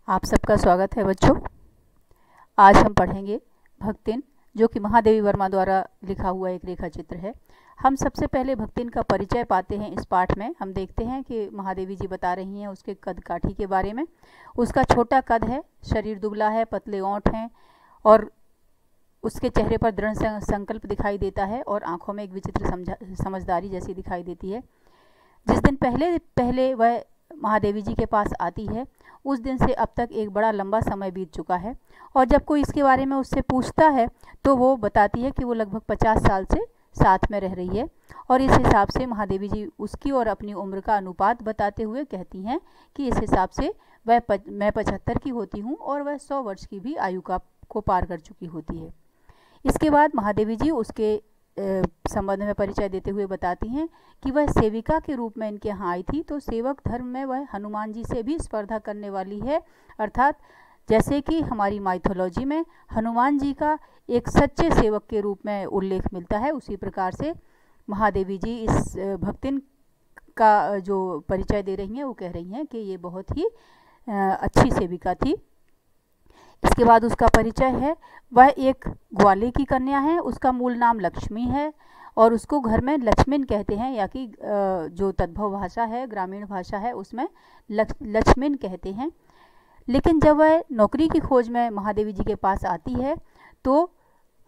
आप सबका स्वागत है बच्चों। आज हम पढ़ेंगे भक्तिन, जो कि महादेवी वर्मा द्वारा लिखा हुआ एक रेखा चित्र है। हम सबसे पहले भक्तिन का परिचय पाते हैं। इस पाठ में हम देखते हैं कि महादेवी जी बता रही हैं उसके कद काठी के बारे में। उसका छोटा कद है, शरीर दुबला है, पतले ओंठ हैं और उसके चेहरे पर दृढ़ संकल्प दिखाई देता है और आंखों में एक विचित्र समझदारी जैसी दिखाई देती है। जिस दिन पहले वह महादेवी जी के पास आती है, उस दिन से अब तक एक बड़ा लंबा समय बीत चुका है और जब कोई इसके बारे में उससे पूछता है तो वो बताती है कि वो लगभग 50 साल से साथ में रह रही है। और इस हिसाब से महादेवी जी उसकी और अपनी उम्र का अनुपात बताते हुए कहती हैं कि इस हिसाब से मैं 75 की होती हूँ और वह 100 वर्ष की भी आयु को पार कर चुकी होती है। इसके बाद महादेवी जी उसके संबंध में परिचय देते हुए बताती हैं कि वह सेविका के रूप में इनके यहाँ आई थी, तो सेवक धर्म में वह हनुमान जी से भी स्पर्धा करने वाली है। अर्थात जैसे कि हमारी माइथोलॉजी में हनुमान जी का एक सच्चे सेवक के रूप में उल्लेख मिलता है, उसी प्रकार से महादेवी जी इस भक्तिन का जो परिचय दे रही हैं वो कह रही हैं कि ये बहुत ही अच्छी सेविका थी। इसके बाद उसका परिचय है, वह एक ग्वाले की कन्या है, उसका मूल नाम लक्ष्मी है और उसको घर में लक्ष्मिन कहते हैं, या कि जो तद्भव भाषा है, ग्रामीण भाषा है, उसमें लक्ष्मिन कहते हैं। लेकिन जब वह नौकरी की खोज में महादेवी जी के पास आती है तो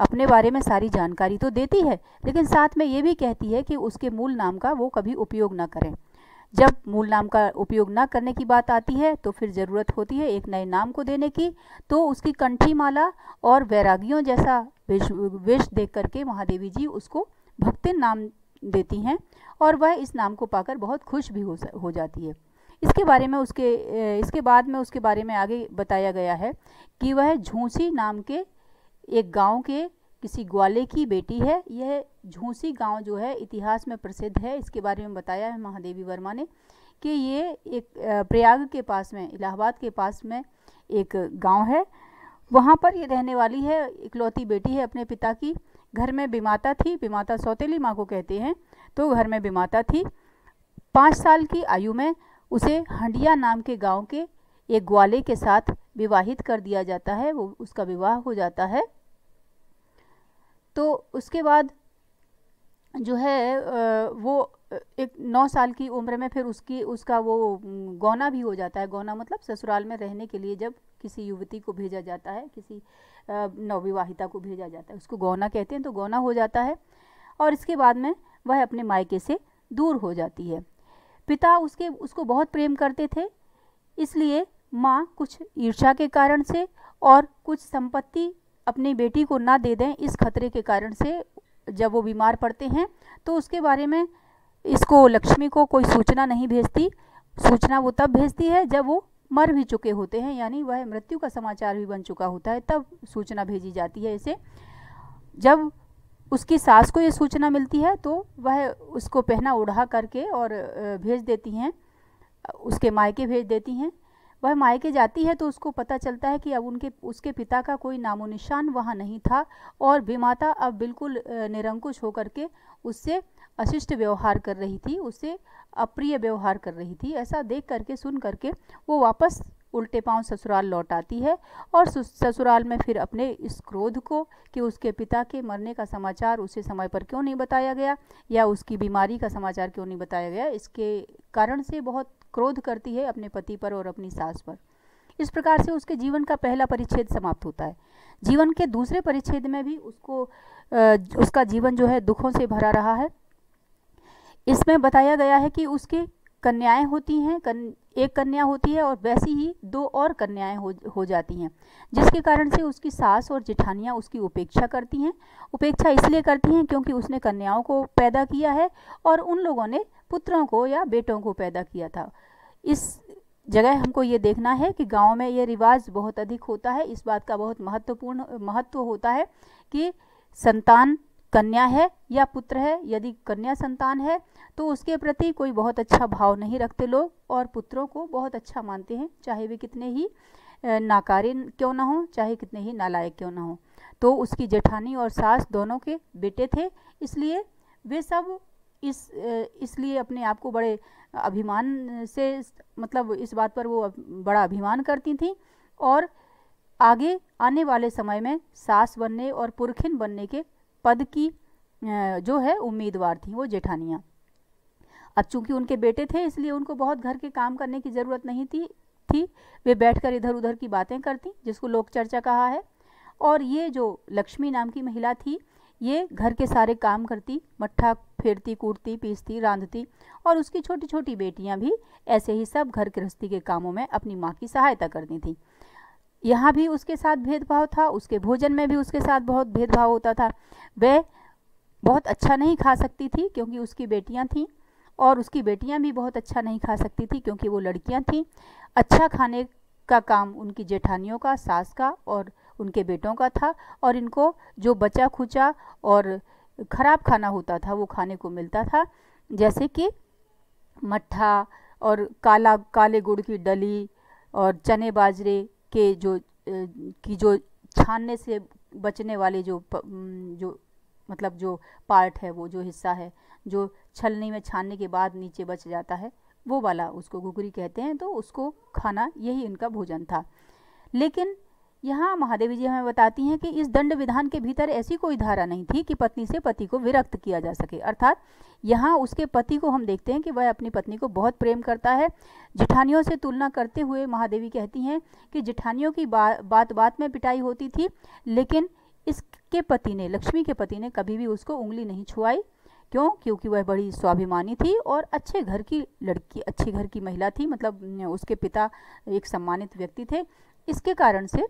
अपने बारे में सारी जानकारी तो देती है, लेकिन साथ में ये भी कहती है कि उसके मूल नाम का वो कभी उपयोग ना करें। जब मूल नाम का उपयोग ना करने की बात आती है तो फिर ज़रूरत होती है एक नए नाम को देने की, तो उसकी कंठी माला और वैरागियों जैसा वेश देख करके महादेवी जी उसको भक्तिन नाम देती हैं और वह इस नाम को पाकर बहुत खुश भी हो जाती है। इसके बाद में उसके बारे में आगे बताया गया है कि वह झूसी नाम के एक गाँव के किसी ग्वाले की बेटी है। यह झूसी गांव जो है इतिहास में प्रसिद्ध है। इसके बारे में बताया है महादेवी वर्मा ने कि ये एक प्रयाग के पास में, इलाहाबाद के पास में एक गांव है। वहां पर ये रहने वाली है, इकलौती बेटी है अपने पिता की। घर में बिमाता थी, बिमाता सौतेली माँ को कहते हैं, तो घर में बिमाता थी। 5 साल की आयु में उसे हंडिया नाम के गाँव के एक ग्वाले के साथ विवाहित कर दिया जाता है। वो उसका विवाह हो जाता है। तो उसके बाद जो है वो एक 9 साल की उम्र में फिर उसका वो गौना भी हो जाता है। गौना मतलब ससुराल में रहने के लिए जब किसी युवती को भेजा जाता है, किसी नवविवाहिता को भेजा जाता है, उसको गौना कहते हैं। तो गौना हो जाता है और इसके बाद में वह अपने मायके से दूर हो जाती है। पिता उसको बहुत प्रेम करते थे, इसलिए माँ कुछ ईर्ष्या के कारण से और कुछ संपत्ति अपनी बेटी को ना दे दें इस खतरे के कारण से जब वो बीमार पड़ते हैं तो उसके बारे में इसको लक्ष्मी को कोई सूचना नहीं भेजती। सूचना वो तब भेजती है जब वो मर भी चुके होते हैं, यानी वह मृत्यु का समाचार भी बन चुका होता है, तब सूचना भेजी जाती है इसे। जब उसकी सास को ये सूचना मिलती है तो वह उसको पहना ओढ़ा करके और भेज देती हैं, उसके मायके भेज देती हैं। वह मायके जाती है तो उसको पता चलता है कि अब उसके पिता का कोई नामो निशान वहाँ नहीं था और विमाता अब बिल्कुल निरंकुश होकर के उससे अशिष्ट व्यवहार कर रही थी, उससे अप्रिय व्यवहार कर रही थी। ऐसा देख करके, सुन करके वो वापस उल्टे पांव ससुराल लौट आती है और ससुराल में फिर अपने इस क्रोध को कि उसके पिता के मरने का समाचार उसे समय पर क्यों नहीं बताया गया या उसकी बीमारी का समाचार क्यों नहीं बताया गया, इसके कारण से बहुत क्रोध करती है अपने पति पर और अपनी सास पर। इस प्रकार से उसके जीवन का पहला परिच्छेद समाप्त होता है। जीवन के दूसरे परिच्छेद में भी उसका जीवन जो है दुखों से भरा रहा है। इसमें बताया गया है कि उसकी कन्याएं होती हैं, एक कन्या होती है और वैसी ही 2 और कन्याएं हो जाती हैं, जिसके कारण से उसकी सास और जेठानियां उसकी उपेक्षा करती हैं। उपेक्षा इसलिए करती हैं क्योंकि उसने कन्याओं को पैदा किया है और उन लोगों ने पुत्रों को या बेटों को पैदा किया था। इस जगह हमको ये देखना है कि गांव में ये रिवाज बहुत अधिक होता है। इस बात का बहुत महत्व होता है कि संतान कन्या है या पुत्र है। यदि कन्या संतान है तो उसके प्रति कोई बहुत अच्छा भाव नहीं रखते लोग और पुत्रों को बहुत अच्छा मानते हैं, चाहे वे कितने ही नाकारे क्यों ना हो, चाहे कितने ही नालायक क्यों ना हो। तो उसकी जेठानी और सास दोनों के बेटे थे, इसलिए वे सब इसलिए अपने आप को बड़े अभिमान से, मतलब इस बात पर वो बड़ा अभिमान करती थीं और आगे आने वाले समय में सास बनने और पुरखिन बनने के पद की जो है उम्मीदवार थीं वो जेठानियाँ। अब चूंकि उनके बेटे थे इसलिए उनको बहुत घर के काम करने की ज़रूरत नहीं थी। वे बैठकर इधर उधर की बातें करती, जिसको लोक चर्चा कहा है। और ये जो लक्ष्मी नाम की महिला थी ये घर के सारे काम करती, मट्ठा फेरती, कूटती, पीसती, रांधती, और उसकी छोटी छोटी बेटियां भी ऐसे ही सब घर गृहस्थी के कामों में अपनी माँ की सहायता करती थीं। यहाँ भी उसके साथ भेदभाव था, उसके भोजन में भी उसके साथ बहुत भेदभाव होता था। वह बहुत अच्छा नहीं खा सकती थी क्योंकि उसकी बेटियां थीं, और उसकी बेटियां भी बहुत अच्छा नहीं खा सकती थी क्योंकि वो लड़कियां थीं। अच्छा खाने का काम उनकी जेठानियों का, सास का और उनके बेटों का था, और इनको जो बचा खुचा और ख़राब खाना होता था वो खाने को मिलता था, जैसे कि मट्ठा और काले गुड़ की डली और चने बाजरे के जो छानने से बचने वाले जो मतलब जो पार्ट है, वो जो हिस्सा है जो छलनी में छानने के बाद नीचे बच जाता है, वो वाला उसको घुघरी कहते हैं। तो उसको खाना, यही इनका भोजन था। लेकिन यहाँ महादेवी जी हमें बताती हैं कि इस दंड विधान के भीतर ऐसी कोई धारा नहीं थी कि पत्नी से पति को विरक्त किया जा सके। अर्थात यहाँ उसके पति को हम देखते हैं कि वह अपनी पत्नी को बहुत प्रेम करता है। जेठानियों से तुलना करते हुए महादेवी कहती हैं कि जेठानियों की बात बात में पिटाई होती थी, लेकिन इसके पति ने, लक्ष्मी के पति ने, कभी भी उसको उंगली नहीं छुआई। क्यों? क्योंकि वह बड़ी स्वाभिमानी थी और अच्छे घर की लड़की, अच्छी घर की महिला थी। मतलब उसके पिता एक सम्मानित व्यक्ति थे। इसके कारण से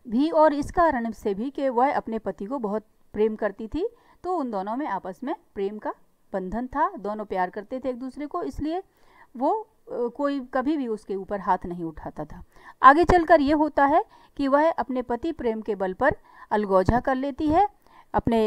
भी और इस कारण से भी कि वह अपने पति को बहुत प्रेम करती थी, तो उन दोनों में आपस में प्रेम का बंधन था। दोनों प्यार करते थे एक दूसरे को, इसलिए वो कोई कभी भी उसके ऊपर हाथ नहीं उठाता था। आगे चलकर ये होता है कि वह अपने पति प्रेम के बल पर अलगौजा कर लेती है, अपने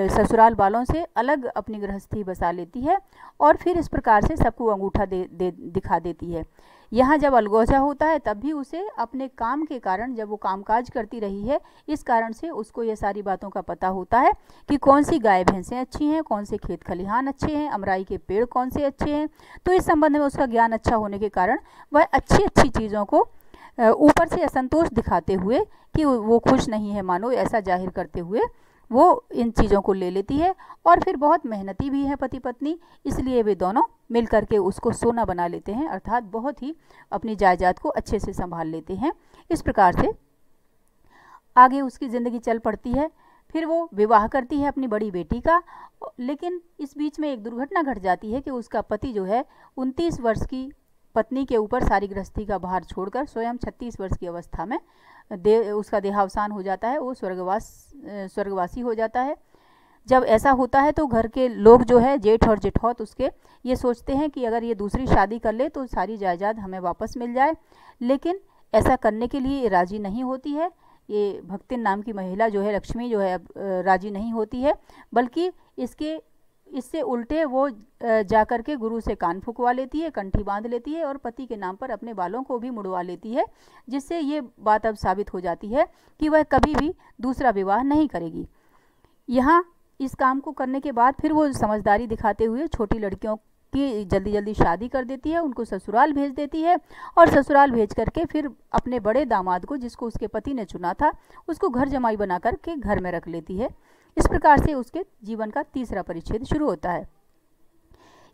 ससुराल वालों से अलग अपनी गृहस्थी बसा लेती है, और फिर इस प्रकार से सबको अंगूठा दिखा देती है। यहाँ जब अलगौजा होता है तब भी उसे अपने काम के कारण, जब वो कामकाज करती रही है, इस कारण से उसको ये सारी बातों का पता होता है कि कौन सी गाय भैंसें अच्छी हैं, कौन से खेत खलिहान अच्छे हैं, अमराई के पेड़ कौन से अच्छे हैं। तो इस संबंध में उसका ज्ञान अच्छा होने के कारण वह अच्छी अच्छी चीज़ों को ऊपर से असंतोष दिखाते हुए कि वो खुश नहीं है, मानो ऐसा जाहिर करते हुए वो इन चीज़ों को ले लेती है। और फिर बहुत मेहनती भी है पति पत्नी, इसलिए वे दोनों मिल करके उसको सोना बना लेते हैं, अर्थात बहुत ही अपनी जायदाद को अच्छे से संभाल लेते हैं। इस प्रकार से आगे उसकी ज़िंदगी चल पड़ती है। फिर वो विवाह करती है अपनी बड़ी बेटी का, लेकिन इस बीच में एक दुर्घटना घट जाती है कि उसका पति जो है 29 वर्ष की पत्नी के ऊपर सारी गृहस्थी का भार छोड़कर स्वयं 36 वर्ष की अवस्था में उसका देहावसान हो जाता है। वो स्वर्गवासी हो जाता है। जब ऐसा होता है तो घर के लोग जो है, जेठ और जेठौत उसके, ये सोचते हैं कि अगर ये दूसरी शादी कर ले तो सारी जायदाद हमें वापस मिल जाए, लेकिन ऐसा करने के लिए राजी नहीं होती है। ये भक्तिन नाम की महिला जो है, लक्ष्मी जो है, राजी नहीं होती है, बल्कि इससे उल्टे वो जाकर के गुरु से कान फुकवा लेती है, कंठी बांध लेती है और पति के नाम पर अपने बालों को भी मुड़वा लेती है, जिससे ये बात अब साबित हो जाती है कि वह कभी भी दूसरा विवाह नहीं करेगी। यहाँ इस काम को करने के बाद फिर वो समझदारी दिखाते हुए छोटी लड़कियों की जल्दी जल्दी शादी कर देती है, उनको ससुराल भेज देती है, और ससुराल भेज करके फिर अपने बड़े दामाद को, जिसको उसके पति ने चुना था, उसको घर जमाई बना करके घर में रख लेती है। इस प्रकार से उसके जीवन का तीसरा परिच्छेद शुरू होता है।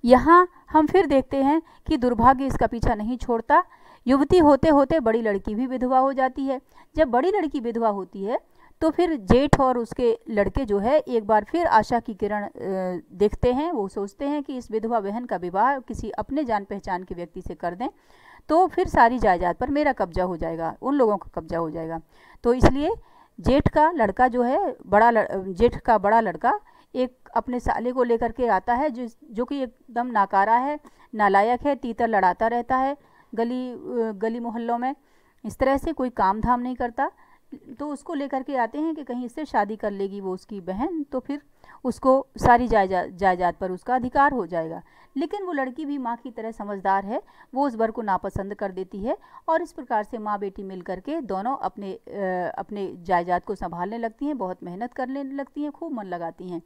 यहाँ हम फिर देखते हैं कि दुर्भाग्य इसका पीछा नहीं छोड़ता। युवती होते होते बड़ी लड़की भी विधवा हो जाती है। जब बड़ी लड़की विधवा होती है तो फिर जेठ और उसके लड़के जो है एक बार फिर आशा की किरण देखते हैं। वो सोचते हैं कि इस विधवा बहन का विवाह किसी अपने जान पहचान के व्यक्ति से कर दें तो फिर सारी जायदाद पर मेरा कब्जा हो जाएगा, उन लोगों का कब्जा हो जाएगा। तो इसलिए जेठ का लड़का जो है, जेठ का बड़ा लड़का एक अपने साले को लेकर के आता है, जो कि एकदम नाकारा है, नालायक है, तीतर लड़ाता रहता है गली मोहल्लों में, इस तरह से कोई काम धाम नहीं करता। तो उसको लेकर के आते हैं कि कहीं इससे शादी कर लेगी वो उसकी बहन, तो फिर उसको सारी जायदाद पर उसका अधिकार हो जाएगा। लेकिन वो लड़की भी माँ की तरह समझदार है, वो उस वर को नापसंद कर देती है, और इस प्रकार से माँ बेटी मिल करके दोनों अपने जायदाद को संभालने लगती हैं, बहुत मेहनत करने लगती हैं, खूब मन लगाती हैं।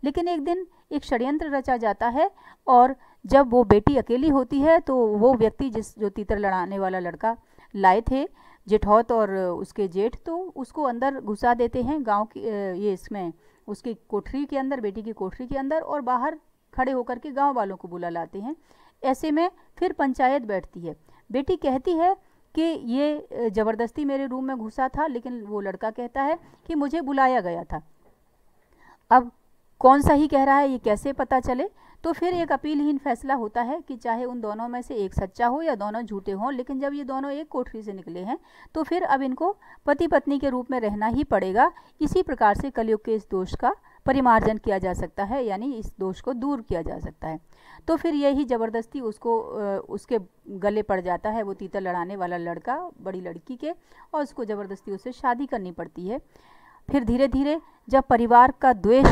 लेकिन एक दिन एक षड्यंत्र रचा जाता है और जब वो बेटी अकेली होती है तो वो व्यक्ति जो तीतर लड़ाने वाला लड़का लाए थे जेठौत और उसके जेठ, तो उसको अंदर घुसा देते हैं गांव की ये इसमें उसकी कोठरी के अंदर, बेटी की कोठरी के अंदर, और बाहर खड़े होकर के गांव वालों को बुला लाते हैं। ऐसे में फिर पंचायत बैठती है। बेटी कहती है कि ये ज़बरदस्ती मेरे रूम में घुसा था, लेकिन वो लड़का कहता है कि मुझे बुलाया गया था। अब कौन सही कह रहा है ये कैसे पता चले? तो फिर एक अपीलहीन फैसला होता है कि चाहे उन दोनों में से एक सच्चा हो या दोनों झूठे हों, लेकिन जब ये दोनों एक कोठरी से निकले हैं तो फिर अब इनको पति पत्नी के रूप में रहना ही पड़ेगा। इसी प्रकार से कलयुग के इस दोष का परिमार्जन किया जा सकता है, यानी इस दोष को दूर किया जा सकता है। तो फिर यही ज़बरदस्ती उसको उसके गले पड़ जाता है, वो तीतर लड़ाने वाला लड़का बड़ी लड़की के, और उसको ज़बरदस्ती उससे शादी करनी पड़ती है। फिर धीरे धीरे जब परिवार का द्वेष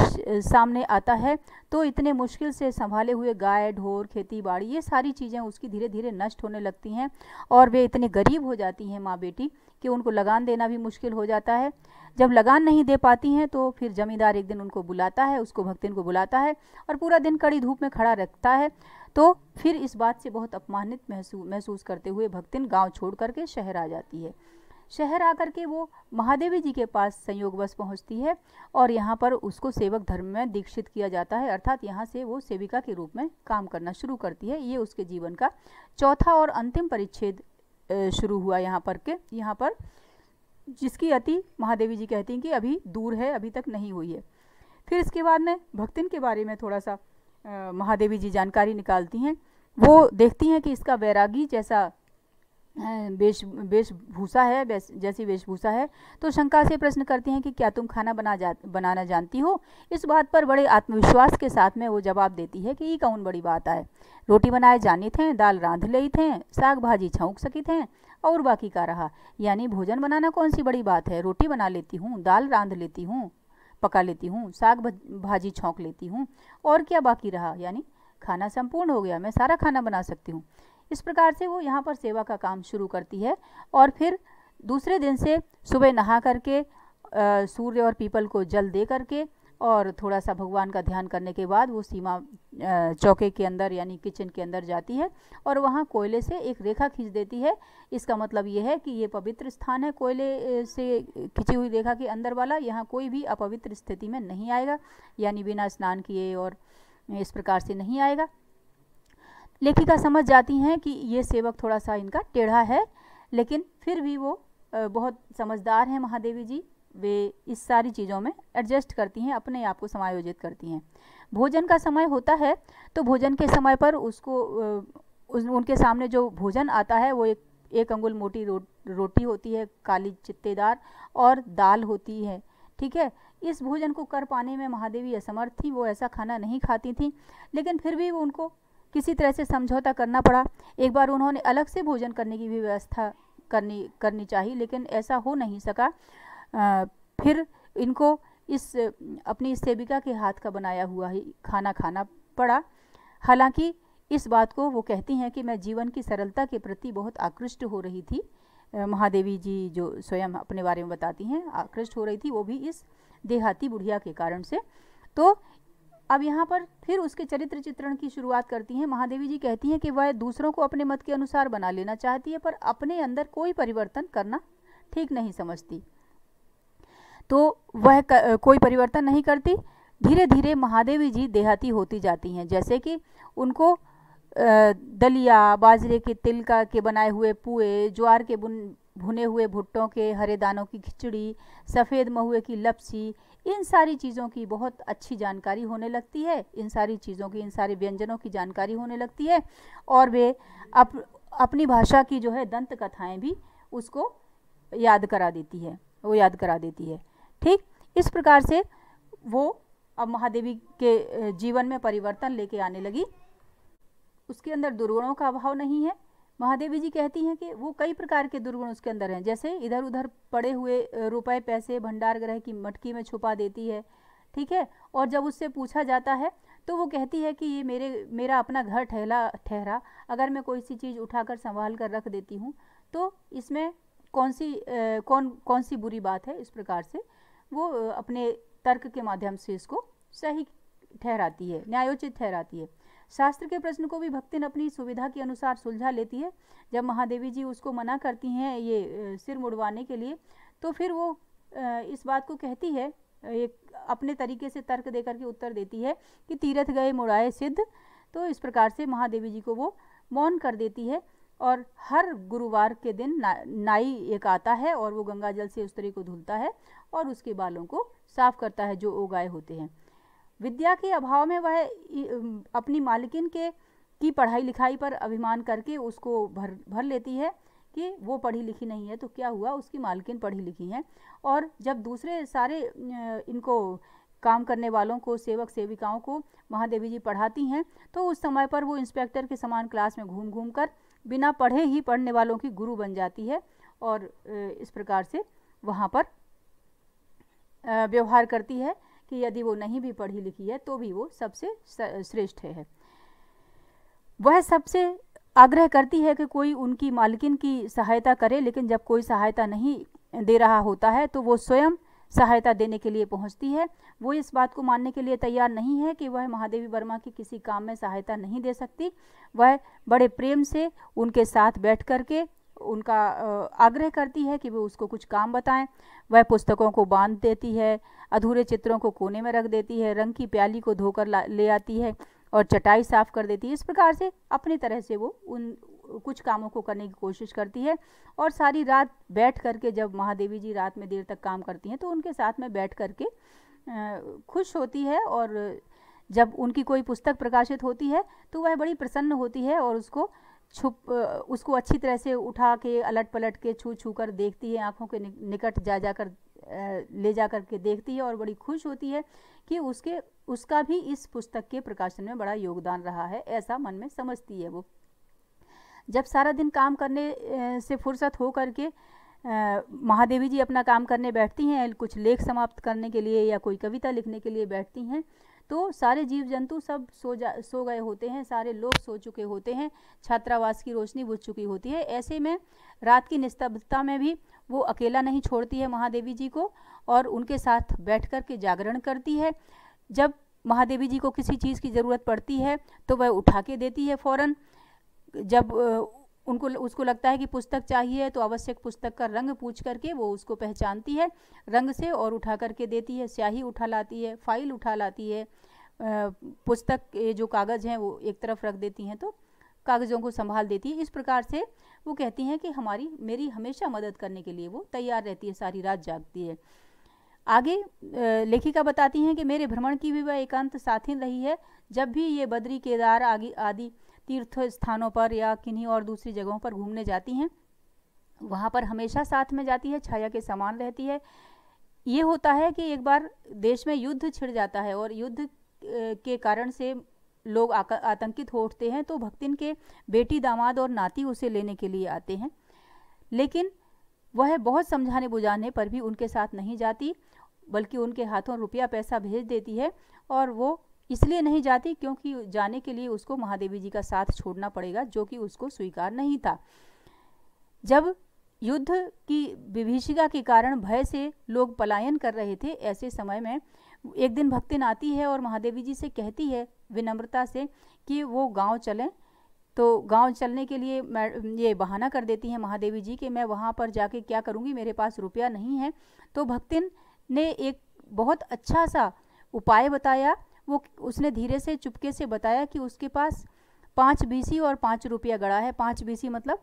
सामने आता है तो इतने मुश्किल से संभाले हुए गाय ढोर खेती बाड़ी ये सारी चीज़ें उसकी धीरे धीरे नष्ट होने लगती हैं, और वे इतने गरीब हो जाती हैं माँ बेटी कि उनको लगान देना भी मुश्किल हो जाता है। जब लगान नहीं दे पाती हैं तो फिर जमींदार एक दिन उनको बुलाता है, उसको भक्तिन को बुलाता है और पूरा दिन कड़ी धूप में खड़ा रखता है। तो फिर इस बात से बहुत अपमानित महसूस करते हुए भक्तिन गाँव छोड़ करके शहर आ जाती है। शहर आकर के वो महादेवी जी के पास संयोगवश पहुंचती है और यहाँ पर उसको सेवक धर्म में दीक्षित किया जाता है, अर्थात यहाँ से वो सेविका के रूप में काम करना शुरू करती है। ये उसके जीवन का चौथा और अंतिम परिच्छेद शुरू हुआ यहाँ पर जिसकी अति महादेवी जी कहती हैं कि अभी दूर है, अभी तक नहीं हुई है। फिर इसके बाद में भक्तिन के बारे में थोड़ा सा महादेवी जी जानकारी निकालती हैं। वो देखती हैं कि इसका वैरागी जैसा वेशभूषा है, जैसी वेशभूषा है, तो शंका से प्रश्न करती हैं कि क्या तुम खाना बनाना जानती हो? इस बात पर बड़े आत्मविश्वास के साथ में वो जवाब देती है कि ये कौन बड़ी बात है, रोटी बनाए जानी थे, दाल रांध ले थे, साग भाजी छौंक सकी थे, और बाकी का रहा। यानी भोजन बनाना कौन सी बड़ी बात है, रोटी बना लेती हूँ, दाल रांध लेती हूँ, पका लेती हूँ, साग भाजी छौंक लेती हूँ, और क्या बाकी रहा, यानी खाना संपूर्ण हो गया, मैं सारा खाना बना सकती हूँ। इस प्रकार से वो यहाँ पर सेवा का काम शुरू करती है। और फिर दूसरे दिन से सुबह नहा करके सूर्य और पीपल को जल दे करके और थोड़ा सा भगवान का ध्यान करने के बाद वो सीमा चौके के अंदर यानी किचन के अंदर जाती है और वहाँ कोयले से एक रेखा खींच देती है। इसका मतलब ये है कि ये पवित्र स्थान है, कोयले से खींची हुई रेखा के अंदर वाला, यहाँ कोई भी अपवित्र स्थिति में नहीं आएगा, यानी बिना स्नान किए और इस प्रकार से नहीं आएगा। लेखिका समझ जाती हैं कि ये सेवक थोड़ा सा इनका टेढ़ा है, लेकिन फिर भी वो बहुत समझदार हैं महादेवी जी, वे इस सारी चीज़ों में एडजस्ट करती हैं, अपने आप को समायोजित करती हैं। भोजन का समय होता है तो भोजन के समय पर उसको उनके सामने जो भोजन आता है वो एक अंगुल मोटी रोटी होती है, काली चित्तेदार, और दाल होती है। ठीक है, इस भोजन को कर पाने में महादेवी असमर्थ थी, वो ऐसा खाना नहीं खाती थी, लेकिन फिर भी वो उनको किसी तरह से समझौता करना पड़ा। एक बार उन्होंने अलग से भोजन करने की भी व्यवस्था करनी चाहिए, लेकिन ऐसा हो नहीं सका। फिर इनको अपनी सेविका के हाथ का बनाया हुआ ही खाना खाना पड़ा। हालांकि इस बात को वो कहती हैं कि मैं जीवन की सरलता के प्रति बहुत आकृष्ट हो रही थी। महादेवी जी जो स्वयं अपने बारे में बताती हैं, आकृष्ट हो रही थी, वो भी इस देहाती बुढ़िया के कारण से। तो अब यहाँ पर फिर उसके चरित्र चित्रण की शुरुआत करती हैं। महादेवी जी कहती हैं कि वह दूसरों को अपने मत के अनुसार बना लेना चाहती है, पर अपने अंदर कोई परिवर्तन करना ठीक नहीं समझती, तो वह कोई परिवर्तन नहीं करती। धीरे धीरे महादेवी जी देहाती होती जाती हैं, जैसे कि उनको दलिया, बाजरे के तिल के बनाए हुए पुए, ज्वार के भुने हुए भुट्टों के हरे दानों की खिचड़ी, सफ़ेद महुए की लपसी, इन सारी चीज़ों की बहुत अच्छी जानकारी होने लगती है। इन सारी चीज़ों की, इन सारे व्यंजनों की जानकारी होने लगती है, और वे अपनी भाषा की जो है दंत कथाएँ भी उसको याद करा देती है। ठीक इस प्रकार से वो अब महादेवी के जीवन में परिवर्तन लेके आने लगी। उसके अंदर दुर्गुणों का अभाव नहीं है। महादेवी जी कहती हैं कि वो कई प्रकार के दुर्गुण उसके अंदर हैं, जैसे इधर उधर पड़े हुए रुपए पैसे भंडार ग्रह की मटकी में छुपा देती है। ठीक है, और जब उससे पूछा जाता है तो वो कहती है कि ये मेरा अपना घर ठहरा, अगर मैं कोई सी चीज़ उठाकर संभाल कर रख देती हूँ तो इसमें कौन सी बुरी बात है। इस प्रकार से वो अपने तर्क के माध्यम से इसको सही ठहराती है, न्यायोचित ठहराती है। शास्त्र के प्रश्न को भी भक्तिन अपनी सुविधा के अनुसार सुलझा लेती है। जब महादेवी जी उसको मना करती हैं ये सिर मुड़वाने के लिए, तो फिर वो इस बात को कहती है, एक अपने तरीके से तर्क देकर के उत्तर देती है कि तीर्थ गए मुड़ाए सिद्ध। तो इस प्रकार से महादेवी जी को वो मौन कर देती है। और हर गुरुवार के दिन नाई एक आता है और वो गंगा जल से उस तरह को धुलता है और उसके बालों को साफ करता है जो उगाए होते हैं। विद्या के अभाव में वह अपनी मालकिन की पढ़ाई लिखाई पर अभिमान करके उसको भर लेती है कि वो पढ़ी लिखी नहीं है। तो क्या हुआ, उसकी मालकिन पढ़ी लिखी हैं। और जब दूसरे सारे इनको काम करने वालों को, सेवक सेविकाओं को महादेवी जी पढ़ाती हैं, तो उस समय पर वो इंस्पेक्टर के समान क्लास में घूम घूम कर बिना पढ़े ही पढ़ने वालों की गुरु बन जाती है और इस प्रकार से वहाँ पर व्यवहार करती है कि यदि वो नहीं भी पढ़ी लिखी है तो भी वो सबसे श्रेष्ठ है। वह सबसे आग्रह करती है कि कोई उनकी मालकिन की सहायता करे, लेकिन जब कोई सहायता नहीं दे रहा होता है तो वो स्वयं सहायता देने के लिए पहुंचती है। वो इस बात को मानने के लिए तैयार नहीं है कि वह महादेवी वर्मा की किसी काम में सहायता नहीं दे सकती। वह बड़े प्रेम से उनके साथ बैठ करके उनका आग्रह करती है कि वो उसको कुछ काम बताएं। वह पुस्तकों को बांध देती है, अधूरे चित्रों को कोने में रख देती है, रंग की प्याली को धोकर ले आती है और चटाई साफ कर देती है। इस प्रकार से अपनी तरह से वो उन कुछ कामों को करने की कोशिश करती है। और सारी रात बैठ करके, जब महादेवी जी रात में देर तक काम करती हैं तो उनके साथ में बैठ करके खुश होती है। और जब उनकी कोई पुस्तक प्रकाशित होती है तो वह बड़ी प्रसन्न होती है और उसको अच्छी तरह से उठा के अलट पलट के छू कर देखती है, आँखों के निकट जाकर ले जा कर के देखती है और बड़ी खुश होती है कि उसका भी इस पुस्तक के प्रकाशन में बड़ा योगदान रहा है, ऐसा मन में समझती है वो। जब सारा दिन काम करने से फुर्सत हो करके महादेवी जी अपना काम करने बैठती हैं, कुछ लेख समाप्त करने के लिए या कोई कविता लिखने के लिए बैठती हैं, तो सारे जीव जंतु सब सो गए होते हैं, सारे लोग सो चुके होते हैं, छात्रावास की रोशनी बुझ चुकी होती है। ऐसे में रात की निस्तब्धता में भी वो अकेला नहीं छोड़ती है महादेवी जी को और उनके साथ बैठ कर के जागरण करती है। जब महादेवी जी को किसी चीज़ की ज़रूरत पड़ती है तो वह उठा के देती है फ़ौरन। जब उसको लगता है कि पुस्तक चाहिए तो आवश्यक पुस्तक का रंग पूछ करके वो उसको पहचानती है रंग से और उठा करके देती है। स्याही उठा लाती है, फाइल उठा लाती है, पुस्तक के जो कागज़ हैं वो एक तरफ रख देती हैं तो कागज़ों को संभाल देती है। इस प्रकार से वो कहती हैं कि मेरी हमेशा मदद करने के लिए वो तैयार रहती है, सारी रात जागती है। आगे लेखिका बताती हैं कि मेरे भ्रमण की भी वह एकांत साथी रही है। जब भी ये बद्री, केदार आदि तीर्थ स्थानों पर या किन्हीं और दूसरी जगहों पर घूमने जाती हैं, वहाँ पर हमेशा साथ में जाती है, छाया के समान रहती है। ये होता है कि एक बार देश में युद्ध छिड़ जाता है और युद्ध के कारण से लोग आतंकित हो उठते हैं, तो भक्तिन के बेटी, दामाद और नाती उसे लेने के लिए आते हैं, लेकिन वह बहुत समझाने बुझाने पर भी उनके साथ नहीं जाती, बल्कि उनके हाथों रुपया पैसा भेज देती है। और वो इसलिए नहीं जाती क्योंकि जाने के लिए उसको महादेवी जी का साथ छोड़ना पड़ेगा, जो कि उसको स्वीकार नहीं था। जब युद्ध की विभीषिका के कारण भय से लोग पलायन कर रहे थे, ऐसे समय में एक दिन भक्तिन आती है और महादेवी जी से कहती है विनम्रता से कि वो गांव चलें। तो गांव चलने के लिए ये बहाना कर देती हैं महादेवी जी कि मैं वहाँ पर जाके क्या करूँगी, मेरे पास रुपया नहीं है। तो भक्तिन ने एक बहुत अच्छा सा उपाय बताया। उसने धीरे से चुपके से बताया कि उसके पास 5 बीसी और 5 रुपया गड़ा है। 5 बीसी मतलब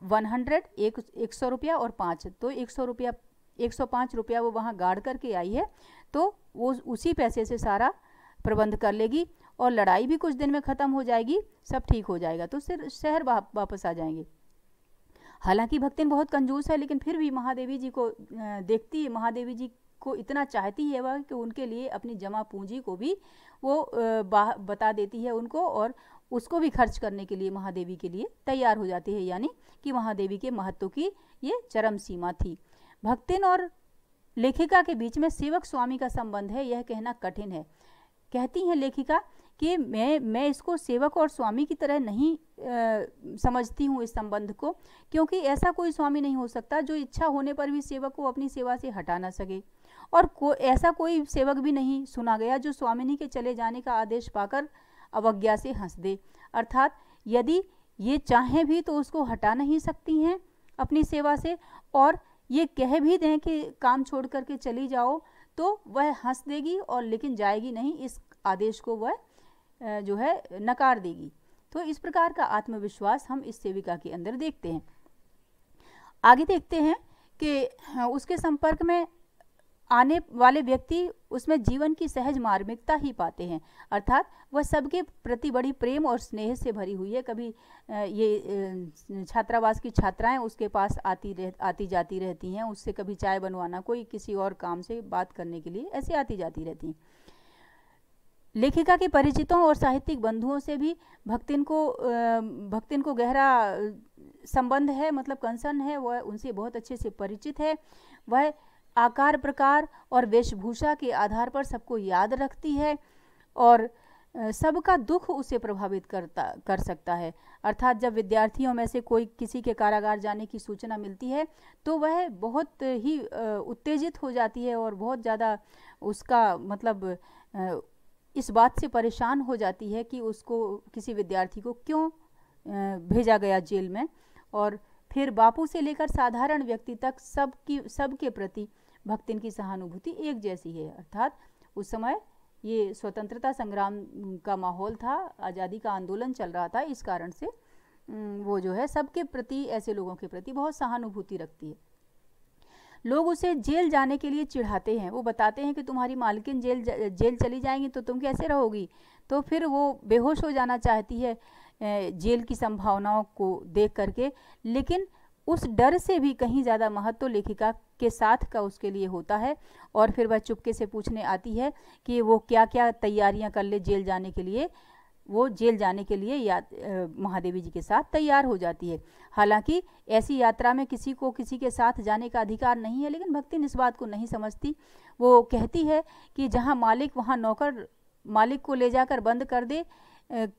100 रुपया और 5, तो 105 रुपया वो वहाँ गाड़ करके आई है, तो वो उसी पैसे से सारा प्रबंध कर लेगी और लड़ाई भी कुछ दिन में ख़त्म हो जाएगी, सब ठीक हो जाएगा, तो शहर वापस आ जाएंगे। हालांकि भक्तिन बहुत कंजूस है, लेकिन फिर भी महादेवी जी को देखती है, महादेवी जी को इतना चाहती है वह कि उनके लिए अपनी जमा पूंजी को भी वो बता देती है उनको और उसको भी खर्च करने के लिए महादेवी के लिए तैयार हो जाती है। यानी कि महादेवी के महत्व की ये चरम सीमा थी। भक्तिन और लेखिका के बीच में सेवक स्वामी का संबंध है, यह कहना कठिन है। कहती हैं लेखिका कि मैं इसको सेवक और स्वामी की तरह नहीं समझती हूँ इस संबंध को, क्योंकि ऐसा कोई स्वामी नहीं हो सकता जो इच्छा होने पर भी सेवक को अपनी सेवा से हटा ना सके और ऐसा कोई सेवक भी नहीं सुना गया जो स्वामिनी के चले जाने का आदेश पाकर अवज्ञा से हंस दे। अर्थात यदि ये चाहें भी तो उसको हटा नहीं सकती हैं अपनी सेवा से, और ये कह भी दें कि काम छोड़ करके चली जाओ तो वह हंस देगी और लेकिन जाएगी नहीं, इस आदेश को वह जो है नकार देगी। तो इस प्रकार का आत्मविश्वास हम इस सेविका के अंदर देखते हैं। आगे देखते हैं कि उसके संपर्क में आने वाले व्यक्ति उसमें जीवन की सहज मार्मिकता ही पाते हैं, अर्थात वह सबके प्रति बड़ी प्रेम और स्नेह से भरी हुई है। कभी ये छात्रावास की छात्राएं उसके पास आती जाती रहती हैं, उससे कभी चाय बनवाना, कोई किसी और काम से बात करने के लिए ऐसे आती जाती रहती हैं। लेखिका के परिचितों और साहित्यिक बंधुओं से भी भक्तिन को गहरा संबंध है, मतलब कंसर्न है, वह उनसे बहुत अच्छे से परिचित है। वह आकार प्रकार और वेशभूषा के आधार पर सबको याद रखती है और सबका दुख उसे प्रभावित कर सकता है। अर्थात जब विद्यार्थियों में से कोई किसी के कारागार जाने की सूचना मिलती है तो वह बहुत ही उत्तेजित हो जाती है और बहुत ज़्यादा उसका मतलब इस बात से परेशान हो जाती है कि उसको किसी विद्यार्थी को क्यों भेजा गया जेल में। और फिर बापू से लेकर साधारण व्यक्ति तक सबके प्रति भक्तिन की सहानुभूति एक जैसी है। अर्थात उस समय ये स्वतंत्रता संग्राम का माहौल था, आज़ादी का आंदोलन चल रहा था, इस कारण से वो जो है सबके प्रति, ऐसे लोगों के प्रति बहुत सहानुभूति रखती है। लोग उसे जेल जाने के लिए चिढ़ाते हैं, वो बताते हैं कि तुम्हारी मालकिन जेल चली जाएंगी तो तुम कैसे रहोगी, तो फिर वो बेहोश हो जाना चाहती है जेल की संभावनाओं को देख करके। लेकिन उस डर से भी कहीं ज़्यादा महत्व तो लेखिका के साथ का उसके लिए होता है। और फिर वह चुपके से पूछने आती है कि वो क्या क्या तैयारियां कर ले जेल जाने के लिए। वो जेल जाने के लिए महादेवी जी के साथ तैयार हो जाती है। हालांकि ऐसी यात्रा में किसी को किसी के साथ जाने का अधिकार नहीं है, लेकिन भक्तिन इस बात को नहीं समझती। वो कहती है कि जहाँ मालिक वहाँ नौकर मालिक को ले जाकर बंद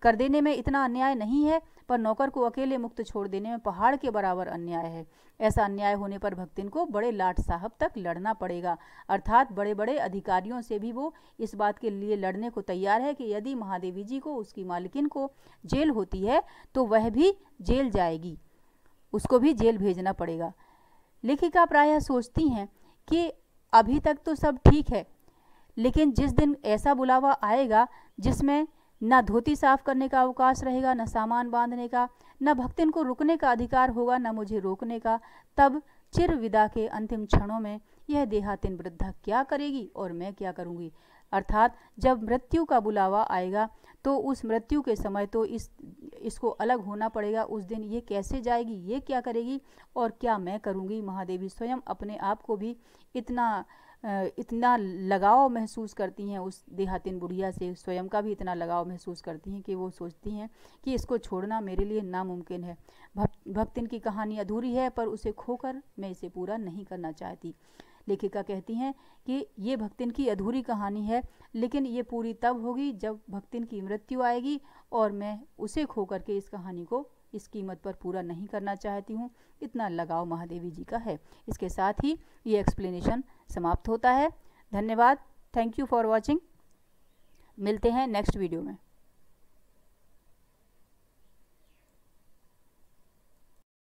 कर देने में इतना अन्याय नहीं है, पर नौकर को अकेले मुक्त छोड़ देने में पहाड़ के बराबर अन्याय है। ऐसा अन्याय होने पर भक्तिन को बड़े लाट साहब तक लड़ना पड़ेगा, अर्थात बड़े बड़े अधिकारियों से भी वो इस बात के लिए लड़ने को तैयार है कि यदि महादेवी जी को, उसकी मालकिन को जेल होती है तो वह भी जेल जाएगी, उसको भी जेल भेजना पड़ेगा। लेखिका प्रायः सोचती हैं कि अभी तक तो सब ठीक है, लेकिन जिस दिन ऐसा बुलावा आएगा जिसमें न धोती साफ करने का अवकाश रहेगा, न सामान बांधने का, न भक्तिन को रुकने का अधिकार होगा, न मुझे रोकने का, तब चिर विदा के अंतिम क्षणों में यह देहातिन वृद्धा क्या करेगी और मैं क्या करूँगी। अर्थात जब मृत्यु का बुलावा आएगा तो उस मृत्यु के समय तो इसको अलग होना पड़ेगा। उस दिन ये कैसे जाएगी, ये क्या करेगी और क्या मैं करूँगी। महादेवी स्वयं अपने आप को भी इतना लगाव महसूस करती हैं उस देहातिन बुढ़िया से, स्वयं का भी इतना लगाव महसूस करती हैं कि वो सोचती हैं कि इसको छोड़ना मेरे लिए नामुमकिन है। भक्तिन की कहानी अधूरी है, पर उसे खोकर मैं इसे पूरा नहीं करना चाहती। लेखिका कहती हैं कि ये भक्तिन की अधूरी कहानी है, लेकिन ये पूरी तब होगी जब भक्तिन की मृत्यु आएगी और मैं उसे खो करके इस कहानी को इस कीमत पर पूरा नहीं करना चाहती हूँ। इतना लगाव महादेवी जी का है। इसके साथ ही ये एक्सप्लेनेशन समाप्त होता है। धन्यवाद। Thank you for watching. मिलते हैं नेक्स्ट वीडियो में।